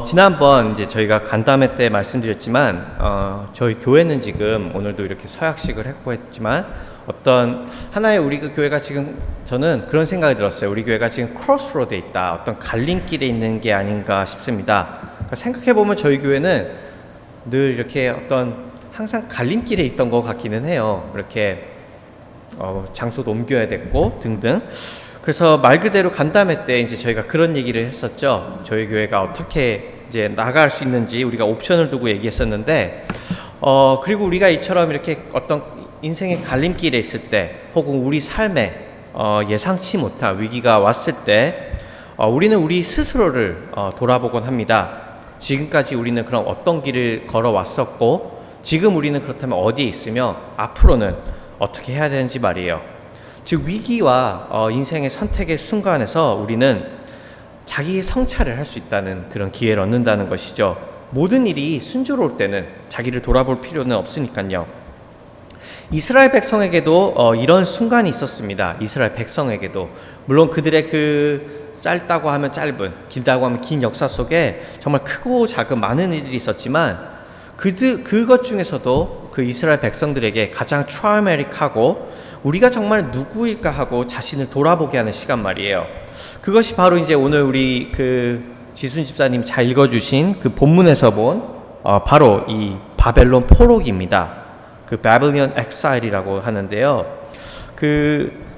지난번 이제 저희가 간담회 때 말씀드렸지만, 저희 교회는 지금 오늘도 이렇게 서약식을 했고 했지만, 어떤 하나의 우리 그 교회가 지금 저는 그런 생각이 들었어요. 우리 교회가 지금 크로스로드에 있다. 어떤 갈림길에 있는 게 아닌가 싶습니다. 그러니까 생각해보면 저희 교회는 늘 이렇게 어떤 항상 갈림길에 있던 것 같기는 해요. 이렇게 장소도 옮겨야 됐고 등등. 그래서 말 그대로 간담회 때 이제 저희가 그런 얘기를 했었죠. 저희 교회가 어떻게 이제 나갈 수 있는지 우리가 옵션을 두고 얘기했었는데, 그리고 우리가 이처럼 이렇게 어떤 인생의 갈림길에 있을 때, 혹은 우리 삶에 예상치 못한 위기가 왔을 때, 우리는 우리 스스로를 돌아보곤 합니다. 지금까지 우리는 그럼 어떤 길을 걸어왔었고, 지금 우리는 그렇다면 어디에 있으며 앞으로는 어떻게 해야 되는지 말이에요. 즉 위기와 인생의 선택의 순간에서 우리는 자기의 성찰을 할 수 있다는 그런 기회를 얻는다는 것이죠. 모든 일이 순조로울 때는 자기를 돌아볼 필요는 없으니까요. 이스라엘 백성에게도 이런 순간이 있었습니다. 이스라엘 백성에게도 물론 그들의 그 짧다고 하면 짧은, 길다고 하면 긴 역사 속에 정말 크고 작은 많은 일들이 있었지만 그것 중에서도 그 이스라엘 백성들에게 가장 트라우마틱하고 우리가 정말 누구일까 하고 자신을 돌아보게 하는 시간 말이에요. 그것이 바로 이제 오늘 우리 그 지순 집사님 잘 읽어주신 그 본문에서 본 바로 이 바벨론 포로기입니다. 그 바벨론 엑사일이라고 하는데요.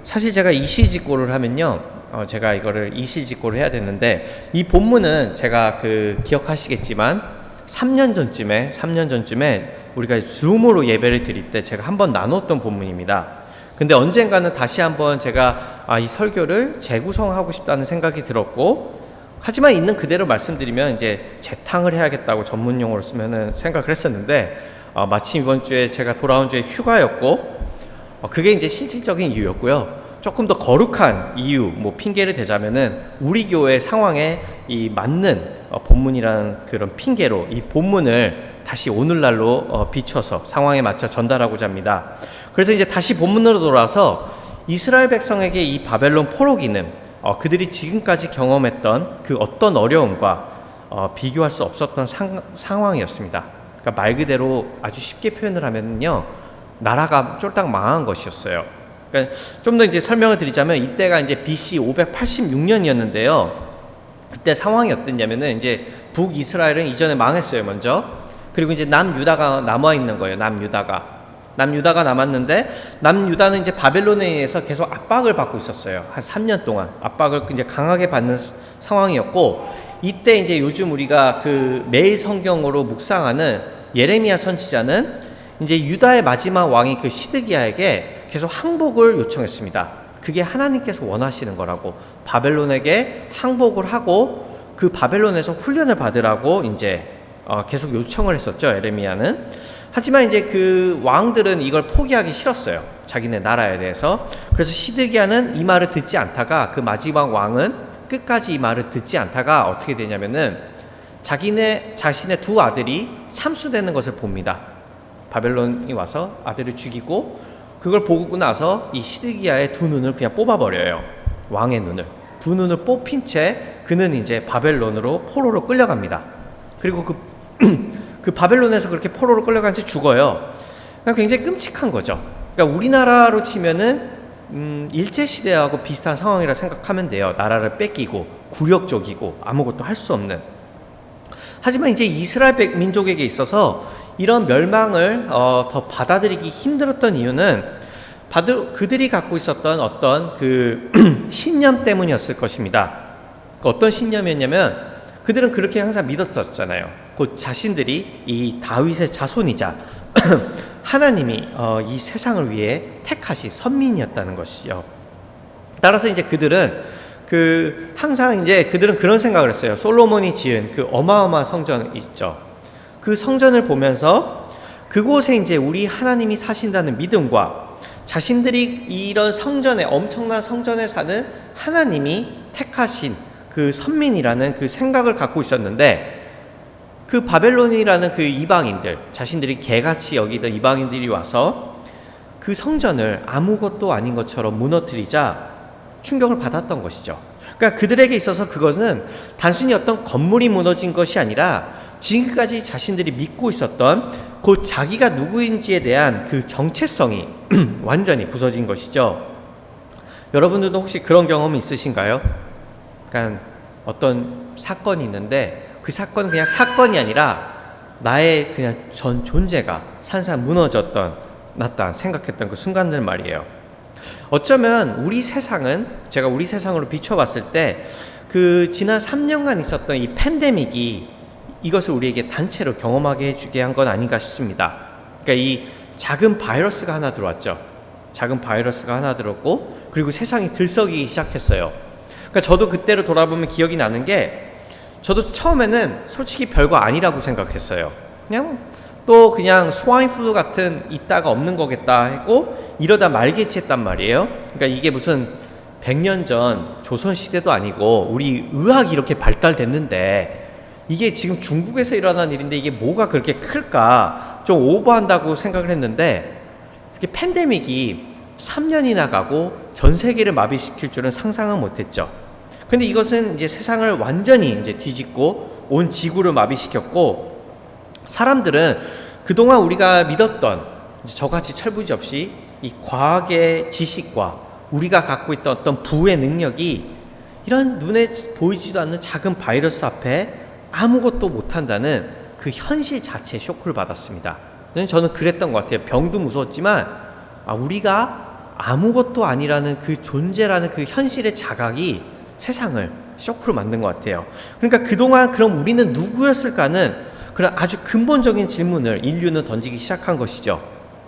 사실 제가 이실직고를 하면요, 제가 이거를 이실직고를 해야 되는데, 이 본문은 제가 기억하시겠지만 3년 전쯤에 우리가 줌으로 예배를 드릴 때 제가 한번 나눴던 본문입니다. 근데 언젠가는 다시 한번 제가 이 설교를 재구성하고 싶다는 생각이 들었고, 하지만 있는 그대로 말씀드리면 이제 재탕을 해야겠다고 전문 용어로 쓰면은 생각을 했었는데, 마침 이번 주에 제가 돌아온 주에 휴가였고, 그게 이제 실질적인 이유였고요. 조금 더 거룩한 이유, 핑계를 대자면은 우리 교회 상황에 이 맞는 본문이라는 그런 핑계로 이 본문을 다시 오늘날로 비춰서 상황에 맞춰 전달하고자 합니다. 그래서 이제 다시 본문으로 돌아와서 이스라엘 백성에게 이 바벨론 포로기는 그들이 지금까지 경험했던 그 어떤 어려움과 비교할 수 없었던 상황이었습니다. 그러니까 말 그대로 아주 쉽게 표현을 하면요, 나라가 쫄딱 망한 것이었어요. 그러니까 좀 더 이제 설명을 드리자면 이때가 이제 BC 586년이었는데요. 그때 상황이 어땠냐면은 이제 북이스라엘은 이전에 망했어요, 먼저. 그리고 이제 남유다가 남아 있는 거예요. 남유다가 남았는데, 남유다는 이제 바벨론에 의해서 계속 압박을 받고 있었어요. 한 3년 동안 압박을 이제 강하게 받는 상황이었고, 이때 이제 요즘 우리가 매일 성경으로 묵상하는 예레미야 선지자는 이제 유다의 마지막 왕이 시드기야에게 계속 항복을 요청했습니다. 그게 하나님께서 원하시는 거라고, 바벨론에게 항복을 하고 그 바벨론에서 훈련을 받으라고 이제 계속 요청을 했었죠, 예레미야는. 하지만 이제 그 왕들은 이걸 포기하기 싫었어요, 자기네 나라에 대해서. 그래서 시드기야는 이 말을 듣지 않다가, 그 마지막 왕은 끝까지 이 말을 듣지 않다가 어떻게 되냐면은 자신의 두 아들이 참수되는 것을 봅니다. 바벨론이 와서 아들을 죽이고, 그걸 보고 나서 이 시드기야의 두 눈을 그냥 뽑아버려요. 왕의 눈을. 두 눈을 뽑힌 채 그는 이제 바벨론으로 포로로 끌려갑니다. 그리고 그 바벨론에서 그렇게 포로로 끌려간 채 죽어요. 굉장히 끔찍한 거죠. 그러니까 우리나라로 치면은 일제시대하고 비슷한 상황이라 생각하면 돼요. 나라를 뺏기고 굴욕적이고 아무것도 할 수 없는. 하지만 이제 이스라엘 민족에게 있어서 이런 멸망을 더 받아들이기 힘들었던 이유는 그들이 갖고 있었던 어떤 신념 때문이었을 것입니다. 어떤 신념이었냐면, 그들은 그렇게 항상 믿었었잖아요. 곧 자신들이 이 다윗의 자손이자 하나님이 이 세상을 위해 택하신 선민이었다는 것이죠. 따라서 이제 그들은 항상 이제 그들은 그런 생각을 했어요. 솔로몬이 지은 그 어마어마한 성전 있죠. 그 성전을 보면서 그곳에 이제 우리 하나님이 사신다는 믿음과 자신들이 이런 엄청난 성전에 사는 하나님이 택하신 그 선민이라는 그 생각을 갖고 있었는데, 그 바벨론이라는 그 이방인들, 자신들이 개같이 여기던 이방인들이 와서 그 성전을 아무것도 아닌 것처럼 무너뜨리자 충격을 받았던 것이죠. 그러니까 그러니까 그들에게 있어서 그것은 단순히 어떤 건물이 무너진 것이 아니라 지금까지 자신들이 믿고 있었던 그 자기가 누구인지에 대한 그 정체성이 완전히 부서진 것이죠. 여러분들도 혹시 그런 경험이 있으신가요? 그러니까 어떤 사건이 있는데 그 사건은 그냥 사건이 아니라 나의 그냥 전 존재가 산산 무너졌던 났다 생각했던 그 순간들 말이에요. 어쩌면 우리 세상은 제가 우리 세상으로 비춰봤을 때 그 지난 3년간 있었던 이 팬데믹이 이것을 우리에게 단체로 경험하게 해주게 한 건 아닌가 싶습니다. 그러니까 이 작은 바이러스가 하나 들어왔죠. 작은 바이러스가 하나 들었고 그리고 세상이 들썩이기 시작했어요. 그러니까 저도 그때로 돌아보면 기억이 나는 게 저도 처음에는 솔직히 별거 아니라고 생각했어요. 그냥 스와인 플루 같은 있다가 없는 거겠다 했고 이러다 말개치했단 말이에요. 그러니까 이게 무슨 100년 전 조선시대도 아니고 우리 의학이 이렇게 발달됐는데 이게 지금 중국에서 일어난 일인데 이게 뭐가 그렇게 클까 좀 오버한다고 생각을 했는데 이렇게 팬데믹이 3년이나 가고 전 세계를 마비시킬 줄은 상상은 못했죠. 근데 이것은 이제 세상을 완전히 이제 뒤집고 온 지구를 마비시켰고 사람들은 그동안 우리가 믿었던 저같이 철부지없이 이 과학의 지식과 우리가 갖고 있던 어떤 부의 능력이 이런 눈에 보이지도 않는 작은 바이러스 앞에 아무것도 못한다는 그 현실 자체에 쇼크를 받았습니다. 저는 그랬던 것 같아요. 병도 무서웠지만 우리가 아무것도 아니라는 그 존재라는 그 현실의 자각이 세상을 쇼크로 만든 것 같아요. 그러니까 그동안 그럼 우리는 누구였을까는 그런 아주 근본적인 질문을 인류는 던지기 시작한 것이죠.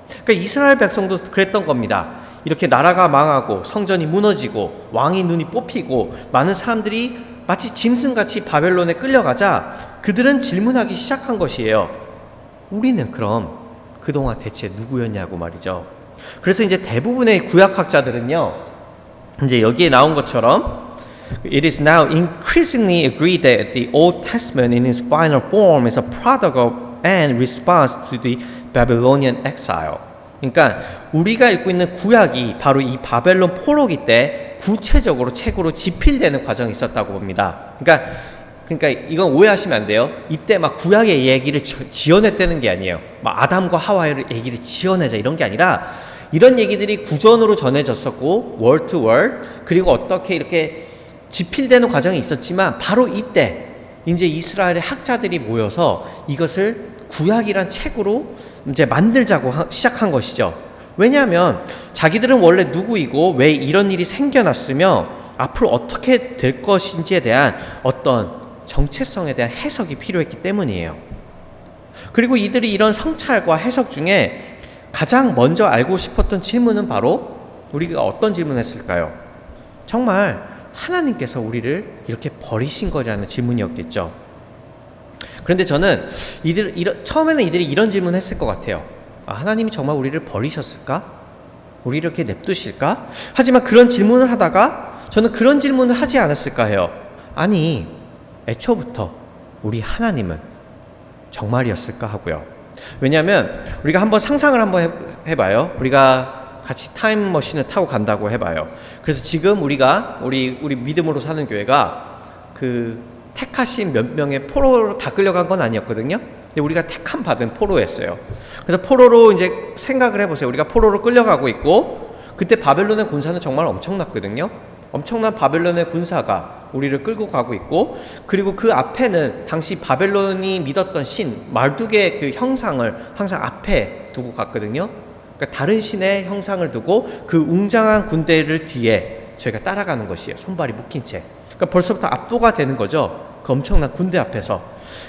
그러니까 이스라엘 백성도 그랬던 겁니다. 이렇게 나라가 망하고 성전이 무너지고 왕이 눈이 뽑히고 많은 사람들이 마치 짐승같이 바벨론에 끌려가자 그들은 질문하기 시작한 것이에요. 우리는 그럼 그동안 대체 누구였냐고 말이죠. 그래서 이제 대부분의 구약학자들은요, 이제 여기에 나온 것처럼 It is now increasingly agreed that the Old Testament in its final form is a product of and response to the Babylonian exile. 그러니까 우리가 읽고 있는 구약이 바로 이 바벨론 포로기 때 구체적으로 책으로 집필되는 과정이 있었다고 봅니다. 그러니까 이건 오해하시면 안 돼요. 이때 막 구약의 얘기를 지어냈다는 게 아니에요. 막 아담과 하와의 얘기를 지어내자 이런 게 아니라 이런 얘기들이 구전으로 전해졌었고 월 투 월 그리고 어떻게 이렇게 집필되는 과정이 있었지만 바로 이때 이제 이스라엘의 학자들이 모여서 이것을 구약이란 책으로 이제 만들자고 시작한 것이죠. 왜냐하면 자기들은 원래 누구이고 왜 이런 일이 생겨났으며 앞으로 어떻게 될 것인지에 대한 어떤 정체성에 대한 해석이 필요했기 때문이에요. 그리고 이들이 이런 성찰과 해석 중에 가장 먼저 알고 싶었던 질문은 바로 우리가 어떤 질문을 했을까요? 정말 하나님께서 우리를 이렇게 버리신 거라는 질문이었겠죠. 그런데 저는 처음에는 이들이 이런 질문을 했을 것 같아요. 하나님이 정말 우리를 버리셨을까? 우리 이렇게 냅두실까? 하지만 그런 질문을 하다가 저는 그런 질문을 하지 않았을까 해요. 아니, 애초부터 우리 하나님은 정말이었을까 하고요. 왜냐하면 우리가 한번 상상을 한번 해봐요. 우리가 같이 타임머신을 타고 간다고 해봐요. 그래서 지금 우리 믿음으로 사는 교회가 그 택하신 몇 명의 포로로 다 끌려간 건 아니었거든요. 근데 우리가 택함 받은 포로였어요. 그래서 포로로 이제 생각을 해보세요. 우리가 포로로 끌려가고 있고 그때 바벨론의 군사는 정말 엄청났거든요. 엄청난 바벨론의 군사가 우리를 끌고 가고 있고 그리고 그 앞에는 당시 바벨론이 믿었던 신 마르둑의 그 형상을 항상 앞에 두고 갔거든요. 그러니까 다른 신의 형상을 두고 그 웅장한 군대를 뒤에 저희가 따라가는 것이에요. 손발이 묶인 채. 그러니까 벌써부터 압도가 되는 거죠. 그 엄청난 군대 앞에서.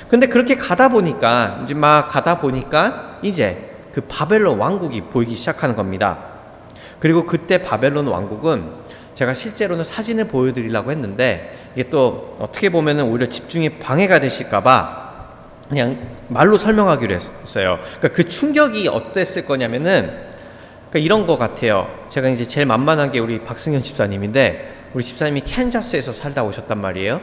근데 그렇게 가다 보니까 이제 그 바벨론 왕국이 보이기 시작하는 겁니다. 그리고 그때 바벨론 왕국은 제가 실제로는 사진을 보여드리려고 했는데 이게 또 어떻게 보면은 오히려 집중에 방해가 되실까봐 그냥 말로 설명하기로 했어요. 그러니까 그 충격이 어땠을 거냐면은 그러니까 이런 거 같아요. 제가 이제 제일 만만한 게 우리 박승현 집사님인데 우리 집사님이 캔자스에서 살다 오셨단 말이에요.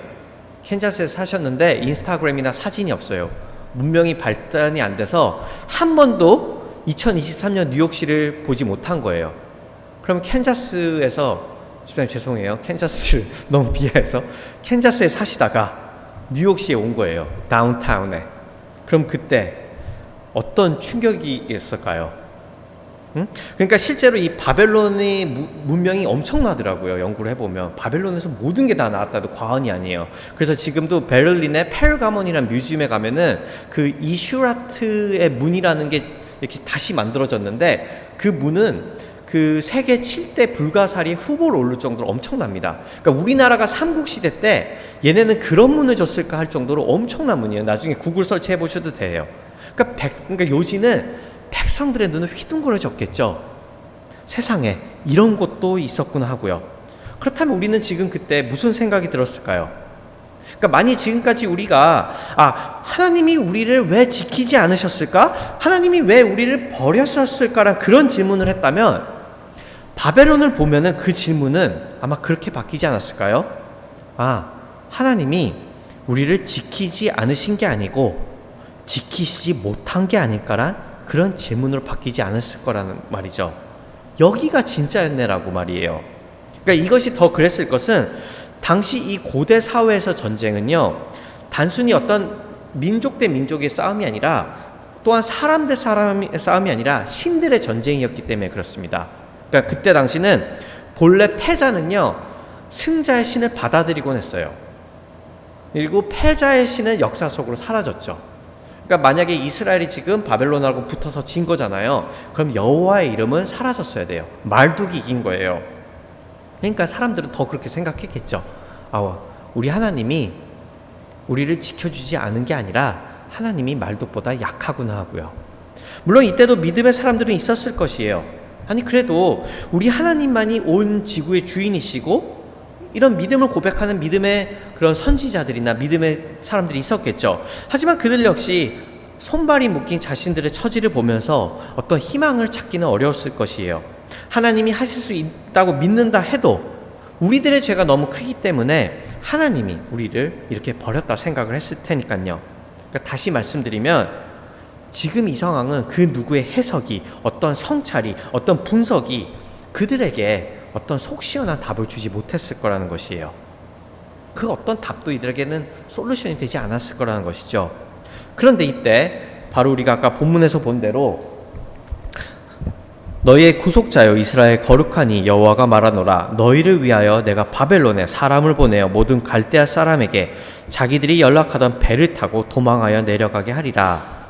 캔자스에서 사셨는데 인스타그램이나 사진이 없어요. 문명이 발달이 안 돼서 한 번도 2023년 뉴욕시를 보지 못한 거예요. 그럼 캔자스에서 집사님 죄송해요. 캔자스를 너무 비하해서 캔자스에 사시다가 뉴욕시에 온 거예요. 다운타운에. 그럼 그때 어떤 충격이 있을까요? 응? 그러니까 실제로 이 바벨론의 문명이 엄청나더라고요. 연구를 해보면 바벨론에서 모든 게 다 나왔다도 과언이 아니에요. 그래서 지금도 베를린의 페르가몬이라는 뮤지엄에 가면은 그 이슈라트의 문이라는 게 이렇게 다시 만들어졌는데, 그 문은 그 세계 7대 불가사리 후보로 오를 정도로 엄청납니다. 그러니까 우리나라가 삼국시대 때 얘네는 그런 문을 줬을까 할 정도로 엄청난 문이에요. 나중에 구글 설치해 보셔도 돼요. 그러니까 요지는 백성들의 눈을 휘둥그레졌겠죠. 세상에 이런 것도 있었구나 하고요. 그렇다면 우리는 지금 그때 무슨 생각이 들었을까요? 그러니까 만약 지금까지 우리가 하나님이 우리를 왜 지키지 않으셨을까? 하나님이 왜 우리를 버렸었을까라는 그런 질문을 했다면, 바벨론을 보면은 그 질문은 아마 그렇게 바뀌지 않았을까요? 하나님이 우리를 지키지 않으신 게 아니고 지키시지 못한 게 아닐까란 그런 질문으로 바뀌지 않았을 거라는 말이죠. 여기가 진짜였네라고 말이에요. 그러니까 이것이 더 그랬을 것은, 당시 이 고대 사회에서 전쟁은요, 단순히 어떤 민족 대 민족의 싸움이 아니라, 또한 사람 대 사람의 싸움이 아니라 신들의 전쟁이었기 때문에 그렇습니다. 그러니까 그때 당시는 본래 패자는요, 승자의 신을 받아들이곤 했어요. 그리고 패자의 신은 역사 속으로 사라졌죠. 그러니까 만약에 이스라엘이 지금 바벨론하고 붙어서 진 거잖아요. 그럼 여호와의 이름은 사라졌어야 돼요. 말뚝이 이긴 거예요. 그러니까 사람들은 더 그렇게 생각했겠죠. 우리 하나님이 우리를 지켜주지 않은 게 아니라 하나님이 말뚝보다 약하구나 하고요. 물론 이때도 믿음의 사람들은 있었을 것이에요. 그래도 우리 하나님만이 온 지구의 주인이시고, 이런 믿음을 고백하는 믿음의 그런 선지자들이나 믿음의 사람들이 있었겠죠. 하지만 그들 역시 손발이 묶인 자신들의 처지를 보면서 어떤 희망을 찾기는 어려웠을 것이에요. 하나님이 하실 수 있다고 믿는다 해도 우리들의 죄가 너무 크기 때문에 하나님이 우리를 이렇게 버렸다 생각을 했을 테니까요. 그러니까 다시 말씀드리면, 지금 이 상황은 그 누구의 해석이, 어떤 성찰이, 어떤 분석이 그들에게 어떤 속 시원한 답을 주지 못했을 거라는 것이에요. 그 어떤 답도 이들에게는 솔루션이 되지 않았을 거라는 것이죠. 그런데 이때 바로 우리가 아까 본문에서 본 대로, 너희의 구속자여 이스라엘 거룩하니 여호와가 말하노라, 너희를 위하여 내가 바벨론에 사람을 보내어 모든 갈대아 사람에게 자기들이 연락하던 배를 타고 도망하여 내려가게 하리라.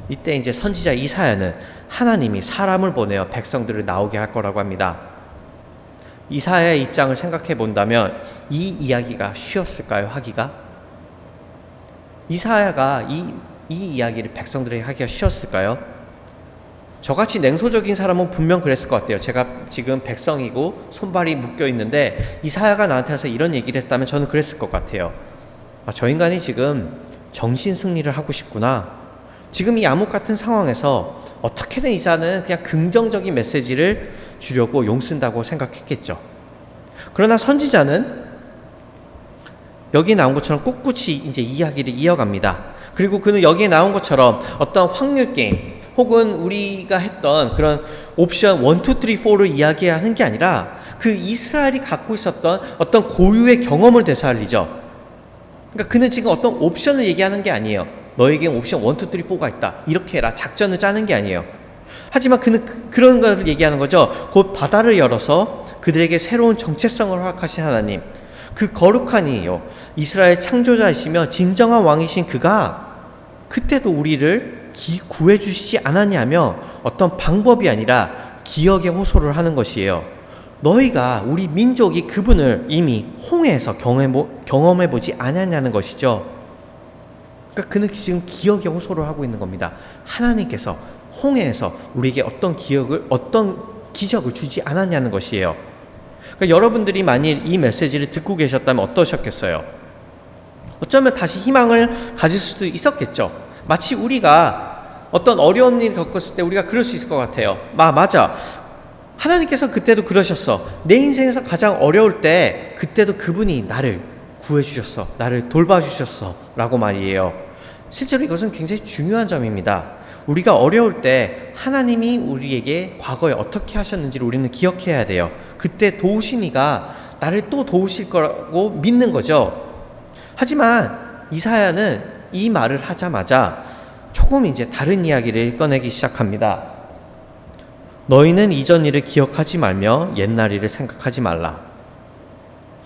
이때 이제 선지자 이사야는 하나님이 사람을 보내어 백성들을 나오게 할 거라고 합니다. 이사야의 입장을 생각해 본다면 이 이야기가 쉬웠을까요, 하기가? 이사야가 이 이야기를 백성들에게 하기가 쉬웠을까요? 저같이 냉소적인 사람은 분명 그랬을 것 같아요. 제가 지금 백성이고 손발이 묶여 있는데 이사야가 나한테 와서 이런 얘기를 했다면 저는 그랬을 것 같아요. 저 인간이 지금 정신 승리를 하고 싶구나. 지금 이 암흑 같은 상황에서 어떻게든 이사는 그냥 긍정적인 메시지를 주려고 용쓴다고 생각했겠죠. 그러나 선지자는 여기 나온 것처럼 꿋꿋이 이제 이야기를 이어갑니다. 그리고 그는 여기에 나온 것처럼 어떤 확률 게임 혹은 우리가 했던 그런 옵션 1, 2, 3, 4를 이야기하는 게 아니라 그 이스라엘이 갖고 있었던 어떤 고유의 경험을 되살리죠. 그러니까 그는 지금 어떤 옵션을 얘기하는 게 아니에요. 너에게 옵션 1, 2, 3, 4가 있다. 이렇게 해라. 작전을 짜는 게 아니에요. 하지만 그는 그런 걸 얘기하는 거죠. 곧 바다를 열어서 그들에게 새로운 정체성을 허락하신 하나님, 그 거룩한 이요 이스라엘 창조자이시며 진정한 왕이신 그가 그때도 우리를 구해주시지 않았냐며 어떤 방법이 아니라 기억에 호소를 하는 것이에요. 너희가 우리 민족이 그분을 이미 홍해에서 경험해보지 않았냐는 것이죠. 그러니까 그는 지금 기억에 호소를 하고 있는 겁니다. 하나님께서 홍해에서 우리에게 어떤 기적을 주지 않았냐는 것이에요. 그러니까 여러분들이 만일 이 메시지를 듣고 계셨다면 어떠셨겠어요? 어쩌면 다시 희망을 가질 수도 있었겠죠. 마치 우리가 어떤 어려운 일을 겪었을 때 우리가 그럴 수 있을 것 같아요. 맞아. 하나님께서 그때도 그러셨어. 내 인생에서 가장 어려울 때 그때도 그분이 나를 구해주셨어. 나를 돌봐주셨어. 라고 말이에요. 실제로 이것은 굉장히 중요한 점입니다. 우리가 어려울 때 하나님이 우리에게 과거에 어떻게 하셨는지를 우리는 기억해야 돼요. 그때 도우신 이가 나를 또 도우실 거라고 믿는 거죠. 하지만 이사야는 이 말을 하자마자 조금 이제 다른 이야기를 꺼내기 시작합니다. 너희는 이전 일을 기억하지 말며 옛날 일을 생각하지 말라.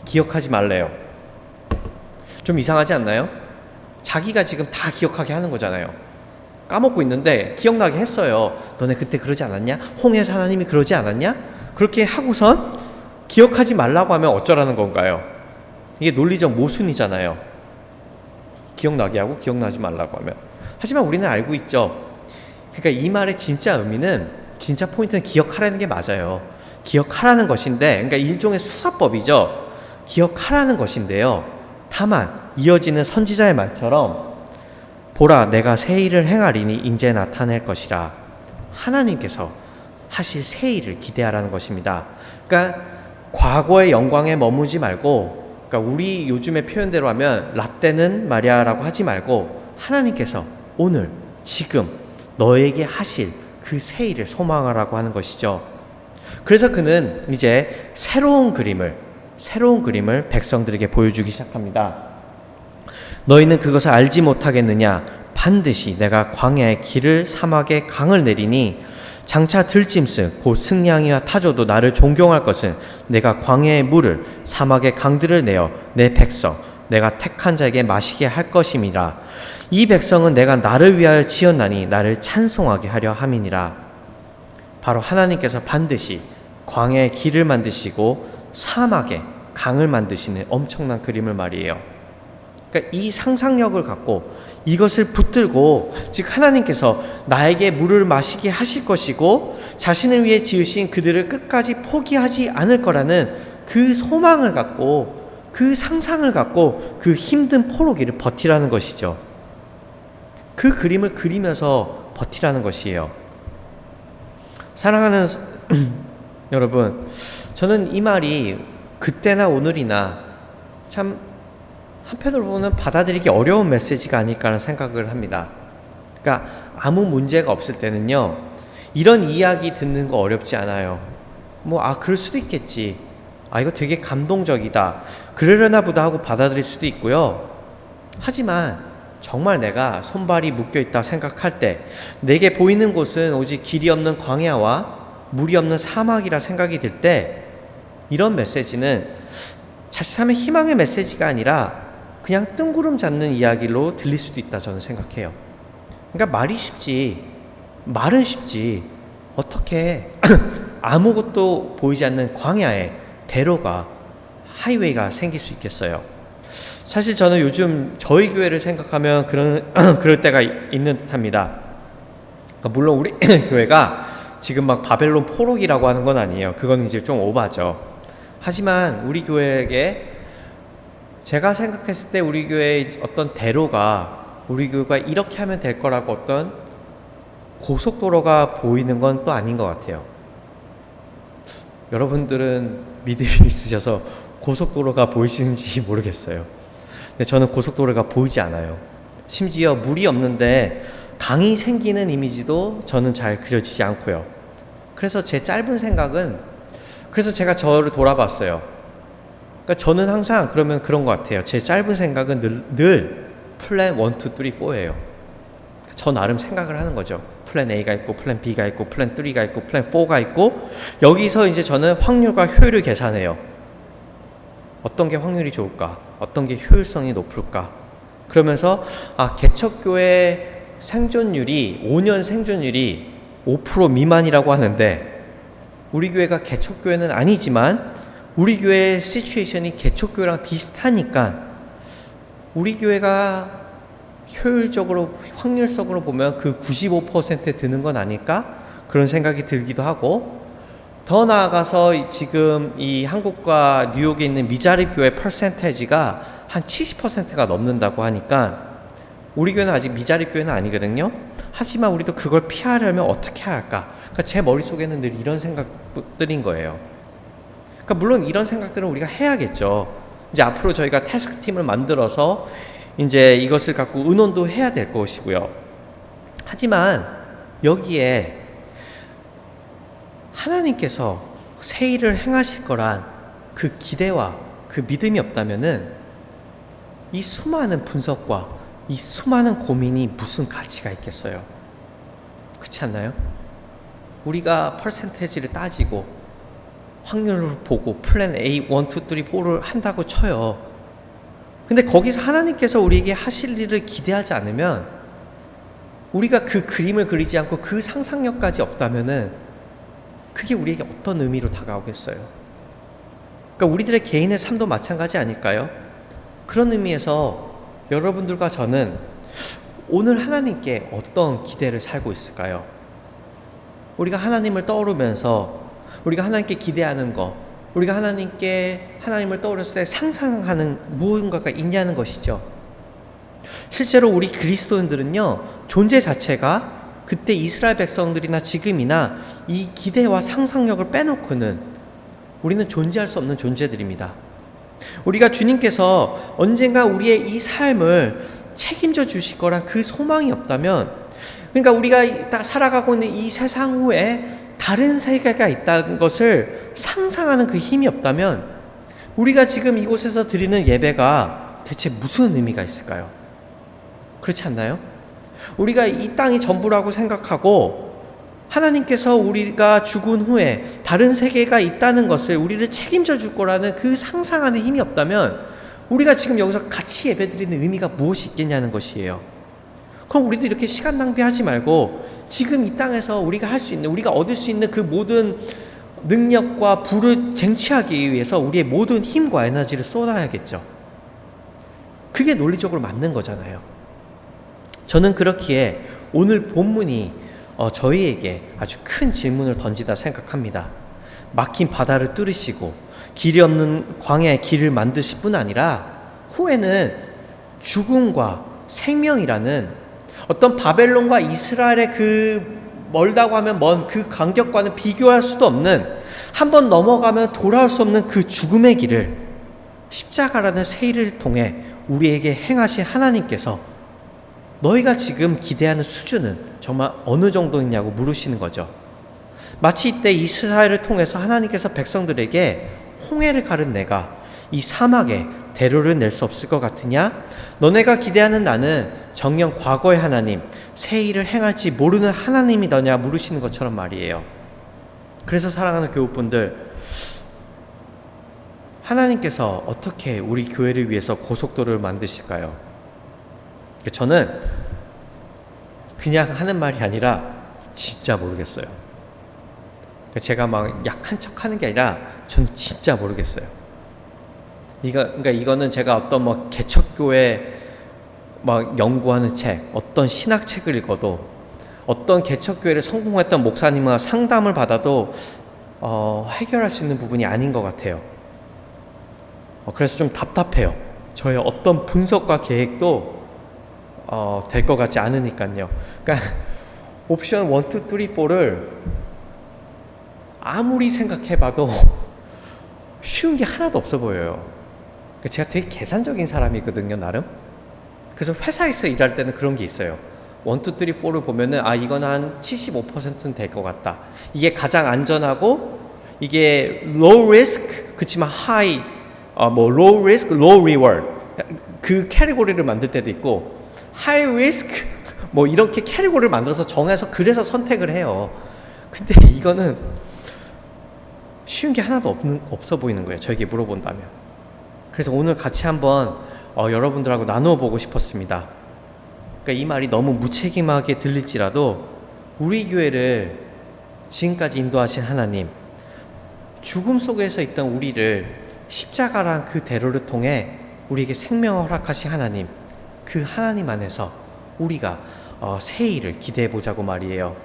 기억하지 말래요. 좀 이상하지 않나요? 자기가 지금 다 기억하게 하는 거잖아요. 까먹고 있는데 기억나게 했어요. 너네 그때 그러지 않았냐? 홍해에서 하나님이 그러지 않았냐? 그렇게 하고선 기억하지 말라고 하면 어쩌라는 건가요? 이게 논리적 모순이잖아요. 기억나게 하고 기억나지 말라고 하면. 하지만 우리는 알고 있죠. 그러니까 이 말의 진짜 의미는, 진짜 포인트는 기억하라는 게 맞아요. 기억하라는 것인데, 그러니까 일종의 수사법이죠. 기억하라는 것인데요. 다만 이어지는 선지자의 말처럼 보라 내가 새 일을 행하리니 이제 나타낼 것이라. 하나님께서 하실 새 일을 기대하라는 것입니다. 그러니까 과거의 영광에 머무지 말고, 그러니까 우리 요즘의 표현대로 하면 라떼는 말이야라고 하지 말고 하나님께서 오늘 지금 너에게 하실 그 새 일을 소망하라고 하는 것이죠. 그래서 그는 이제 새로운 그림을 백성들에게 보여주기 시작합니다. 너희는 그것을 알지 못하겠느냐? 반드시 내가 광야의 길을 사막의 강을 내리니 장차 들짐승 곧 승냥이와 타조도 나를 존경할 것은 내가 광야의 물을 사막의 강들을 내어 내 백성 내가 택한 자에게 마시게 할 것임이라. 이 백성은 내가 나를 위하여 지었나니 나를 찬송하게 하려 함이니라. 바로 하나님께서 반드시 광야의 길을 만드시고 사막에 강을 만드시는 엄청난 그림을 말이에요. 그러니까 이 상상력을 갖고 이것을 붙들고, 즉 하나님께서 나에게 물을 마시게 하실 것이고 자신을 위해 지으신 그들을 끝까지 포기하지 않을 거라는 그 소망을 갖고, 그 상상을 갖고 그 힘든 포로기를 버티라는 것이죠. 그 그림을 그리면서 버티라는 것이에요. 사랑하는 여러분, 저는 이 말이 그때나 오늘이나 참 한편으로 보면 받아들이기 어려운 메시지가 아닐까라는 생각을 합니다. 그러니까 아무 문제가 없을 때는요, 이런 이야기 듣는 거 어렵지 않아요. 그럴 수도 있겠지. 이거 되게 감동적이다. 그러려나 보다 하고 받아들일 수도 있고요. 하지만 정말 내가 손발이 묶여있다 생각할 때, 내게 보이는 곳은 오직 길이 없는 광야와 물이 없는 사막이라 생각이 들 때, 이런 메시지는 자칫하면 희망의 메시지가 아니라 그냥 뜬구름 잡는 이야기로 들릴 수도 있다 저는 생각해요. 그러니까 말은 쉽지 어떻게 아무것도 보이지 않는 광야에 대로가, 하이웨이가 생길 수 있겠어요. 사실 저는 요즘 저희 교회를 생각하면 그럴 때가 있는 듯합니다. 그러니까 물론 우리 교회가 지금 막 바벨론 포로기라고 하는 건 아니에요. 그건 이제 좀 오바죠. 하지만 우리 교회에게, 제가 생각했을 때 우리 교회의 어떤 대로가, 우리 교회가 이렇게 하면 될 거라고 어떤 고속도로가 보이는 건 또 아닌 것 같아요. 여러분들은 믿음이 있으셔서 고속도로가 보이시는지 모르겠어요. 근데 저는 고속도로가 보이지 않아요. 심지어 물이 없는데 강이 생기는 이미지도 저는 잘 그려지지 않고요. 그래서 제 짧은 생각은, 그래서 제가 저를 돌아봤어요. 그러니까 저는 항상 그러면 그런 것 같아요. 제 짧은 생각은 늘 플랜 1, 2, 3, 4예요. 저 나름 생각을 하는 거죠. 플랜 A가 있고 플랜 B가 있고 플랜 3가 있고 플랜 4가 있고, 여기서 이제 저는 확률과 효율을 계산해요. 어떤 게 확률이 좋을까? 어떤 게 효율성이 높을까? 그러면서 개척교회 생존율이, 5년 생존율이 5% 미만이라고 하는데, 우리 교회가 개척교회는 아니지만 우리 교회의 시츄에이션이 개척교회랑 비슷하니까 우리 교회가 효율적으로, 확률적으로 보면 그 95%에 드는 건 아닐까? 그런 생각이 들기도 하고, 더 나아가서 지금 이 한국과 뉴욕에 있는 미자립 교회 퍼센테이지가 한 70%가 넘는다고 하니까 우리 교회는 아직 미자립 교회는 아니거든요. 하지만 우리도 그걸 피하려면 어떻게 할까? 그러니까 제 머릿속에는 늘 이런 생각들인 거예요. 그러니까 물론 이런 생각들은 우리가 해야겠죠. 이제 앞으로 저희가 태스크 팀을 만들어서 이제 이것을 갖고 의논도 해야 될 것이고요. 하지만 여기에 하나님께서 새 일을 행하실 거란 그 기대와 그 믿음이 없다면은 이 수많은 분석과 이 수많은 고민이 무슨 가치가 있겠어요? 그렇지 않나요? 우리가 퍼센테이지를 따지고 확률을 보고 플랜 A, 1, 2, 3, 4를 한다고 쳐요. 근데 거기서 하나님께서 우리에게 하실 일을 기대하지 않으면, 우리가 그 그림을 그리지 않고 그 상상력까지 없다면은 그게 우리에게 어떤 의미로 다가오겠어요? 그러니까 우리들의 개인의 삶도 마찬가지 아닐까요? 그런 의미에서 여러분들과 저는 오늘 하나님께 어떤 기대를 살고 있을까요? 우리가 하나님을 떠오르면서 우리가 하나님께 기대하는 것, 우리가 하나님을 떠올렸을 때 상상하는 무언가가 있냐는 것이죠. 실제로 우리 그리스도인들은요, 존재 자체가 그때 이스라엘 백성들이나 지금이나 이 기대와 상상력을 빼놓고는 우리는 존재할 수 없는 존재들입니다. 우리가 주님께서 언젠가 우리의 이 삶을 책임져 주실 거란 그 소망이 없다면, 그러니까 우리가 살아가고 있는 이 세상 후에 다른 세계가 있다는 것을 상상하는 그 힘이 없다면 우리가 지금 이곳에서 드리는 예배가 대체 무슨 의미가 있을까요? 그렇지 않나요? 우리가 이 땅이 전부라고 생각하고 하나님께서 우리가 죽은 후에 다른 세계가 있다는 것을 우리를 책임져 줄 거라는 그 상상하는 힘이 없다면 우리가 지금 여기서 같이 예배드리는 의미가 무엇이 있겠냐는 것이에요. 그럼 우리도 이렇게 시간 낭비하지 말고 지금 이 땅에서 우리가 할 수 있는, 우리가 얻을 수 있는 그 모든 능력과 부를 쟁취하기 위해서 우리의 모든 힘과 에너지를 쏟아야겠죠. 그게 논리적으로 맞는 거잖아요. 저는 그렇기에 오늘 본문이 저희에게 아주 큰 질문을 던지다 생각합니다. 막힌 바다를 뚫으시고 길이 없는 광야에 길을 만드실 뿐 아니라 후에는 죽음과 생명이라는 어떤 바벨론과 이스라엘의 그 멀다고 하면 먼 그 간격과는 비교할 수도 없는, 한번 넘어가면 돌아올 수 없는 그 죽음의 길을 십자가라는 새 일을 통해 우리에게 행하신 하나님께서 너희가 지금 기대하는 수준은 정말 어느 정도냐고 물으시는 거죠. 마치 이때 이스라엘을 통해서 하나님께서 백성들에게 홍해를 가른 내가 이 사막에 대로를 낼 수 없을 것 같으냐? 너네가 기대하는 나는 정녕 과거의 하나님, 새 일을 행할지 모르는 하나님이더냐 물으시는 것처럼 말이에요. 그래서 사랑하는 교우분들, 하나님께서 어떻게 우리 교회를 위해서 고속도로를 만드실까요? 저는 그냥 하는 말이 아니라 진짜 모르겠어요. 제가 막 약한 척 하는 게 아니라 저는 진짜 모르겠어요. 그러니까 이거는 제가 어떤 뭐 개척교회 막 연구하는 책, 어떤 신학책을 읽어도, 어떤 개척교회를 성공했던 목사님과 상담을 받아도 해결할 수 있는 부분이 아닌 것 같아요. 그래서 좀 답답해요. 저의 어떤 분석과 계획도 될 것 같지 않으니까요. 그러니까 옵션 1, 2, 3, 4를 아무리 생각해봐도 쉬운 게 하나도 없어 보여요. 제가 되게 계산적인 사람이거든요, 나름. 그래서 회사에서 일할 때는 그런 게 있어요. 1, 2, 3, 4를 보면은 이건 한 75%는 될 것 같다. 이게 가장 안전하고, 이게 low risk 그치만 high, low risk, low reward 그 캐리고리를 만들 때도 있고, high risk 뭐 이렇게 캐리고리를 만들어서 정해서 그래서 선택을 해요. 근데 이거는 쉬운 게 하나도 없어 보이는 거예요, 저에게 물어본다면. 그래서 오늘 같이 한번 여러분들하고 나누어 보고 싶었습니다. 그러니까 이 말이 너무 무책임하게 들릴지라도 우리 교회를 지금까지 인도하신 하나님, 죽음 속에서 있던 우리를 십자가란 그 대로를 통해 우리에게 생명을 허락하신 하나님, 그 하나님 안에서 우리가 새 일을 기대해 보자고 말이에요.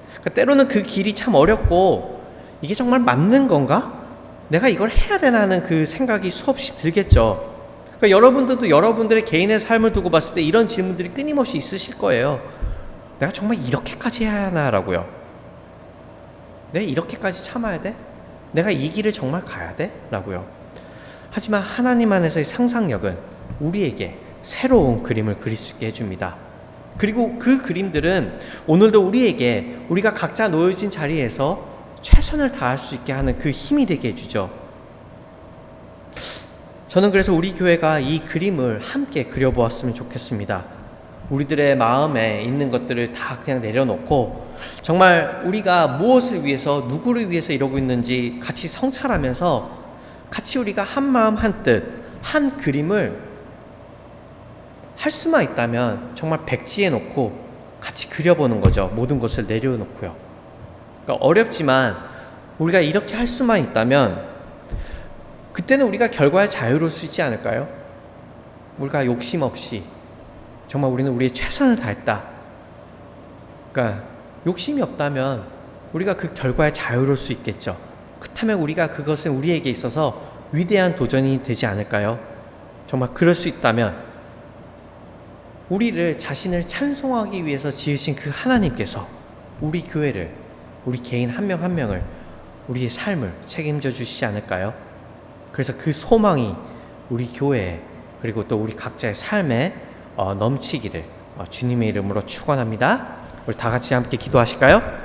그러니까 때로는 그 길이 참 어렵고, 이게 정말 맞는 건가? 내가 이걸 해야 되나 하는 그 생각이 수없이 들겠죠. 그러니까 여러분들도 여러분들의 개인의 삶을 두고 봤을 때 이런 질문들이 끊임없이 있으실 거예요. 내가 정말 이렇게까지 해야 하나라고요? 내가 이렇게까지 참아야 돼? 내가 이 길을 정말 가야 돼? 라고요. 하지만 하나님 안에서의 상상력은 우리에게 새로운 그림을 그릴 수 있게 해줍니다. 그리고 그 그림들은 오늘도 우리에게, 우리가 각자 놓여진 자리에서 최선을 다할 수 있게 하는 그 힘이 되게 해주죠. 저는 그래서 우리 교회가 이 그림을 함께 그려보았으면 좋겠습니다. 우리들의 마음에 있는 것들을 다 그냥 내려놓고 정말 우리가 무엇을 위해서 누구를 위해서 이러고 있는지 같이 성찰하면서 같이 우리가 한 마음 한 뜻, 한 그림을 할 수만 있다면 정말 백지에 놓고 같이 그려보는 거죠. 모든 것을 내려놓고요. 그러니까 어렵지만 우리가 이렇게 할 수만 있다면 그때는 우리가 결과에 자유로울 수 있지 않을까요? 우리가 욕심 없이 정말 우리는 우리의 최선을 다했다. 그러니까 욕심이 없다면 우리가 그 결과에 자유로울 수 있겠죠. 그렇다면 우리가 그것은 우리에게 있어서 위대한 도전이 되지 않을까요? 정말 그럴 수 있다면 우리를 자신을 찬송하기 위해서 지으신 그 하나님께서 우리 교회를, 우리 개인 한 명 한 명을, 우리의 삶을 책임져 주시지 않을까요? 그래서 그 소망이 우리 교회에 그리고 또 우리 각자의 삶에 넘치기를 주님의 이름으로 축원합니다. 우리 다 같이 함께 기도하실까요?